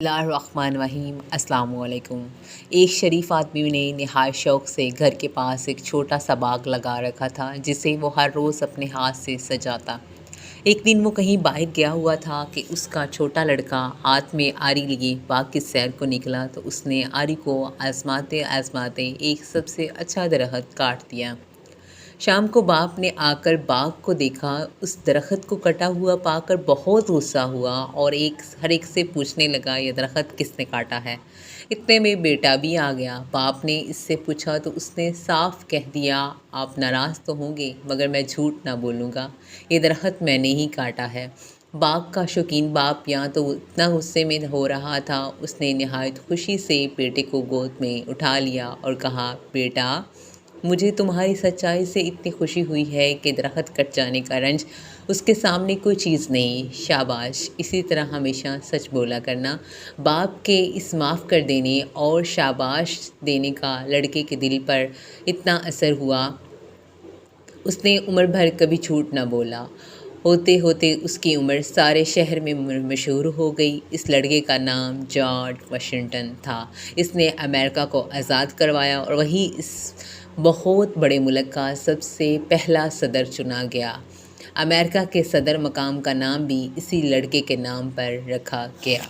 بسم اللہ الرحمن الرحیم۔ السلام علیکم۔ ایک شریف آدمی نے نہایت شوق سے گھر کے پاس ایک چھوٹا سا باغ لگا رکھا تھا جسے وہ ہر روز اپنے ہاتھ سے سجاتا۔ ایک دن وہ کہیں باہر گیا ہوا تھا کہ اس کا چھوٹا لڑکا ہاتھ میں آری لیے باغ کی سیر کو نکلا تو اس نے آری کو آزماتے آزماتے ایک سب سے اچھا درخت کاٹ دیا۔ شام کو باپ نے آ کر باغ کو دیکھا، اس درخت کو کٹا ہوا پا کر بہت غصہ ہوا اور ہر ایک سے پوچھنے لگا یہ درخت کس نے کاٹا ہے۔ اتنے میں بیٹا بھی آ گیا۔ باپ نے اس سے پوچھا تو اس نے صاف کہہ دیا، آپ ناراض تو ہوں گے مگر میں جھوٹ نہ بولوں گا، یہ درخت میں نے ہی کاٹا ہے۔ باغ کا شوقین باپ یہاں تو اتنا غصے میں ہو رہا تھا، اس نے نہایت خوشی سے بیٹے کو گود میں اٹھا لیا اور کہا، بیٹا مجھے تمہاری سچائی سے اتنی خوشی ہوئی ہے کہ درخت کٹ جانے کا رنج اس کے سامنے کوئی چیز نہیں۔ شاباش، اسی طرح ہمیشہ سچ بولا کرنا۔ باپ کے اس معاف کر دینے اور شاباش دینے کا لڑکے کے دل پر اتنا اثر ہوا، اس نے عمر بھر کبھی جھوٹ نہ بولا۔ ہوتے ہوتے اس کی عمر سارے شہر میں مشہور ہو گئی۔ اس لڑکے کا نام جارج واشنگٹن تھا۔ اس نے امریکہ کو آزاد کروایا اور وہی اس بہت بڑے ملک کا سب سے پہلا صدر چنا گیا۔ امریکہ کے صدر مقام کا نام بھی اسی لڑکے کے نام پر رکھا گیا۔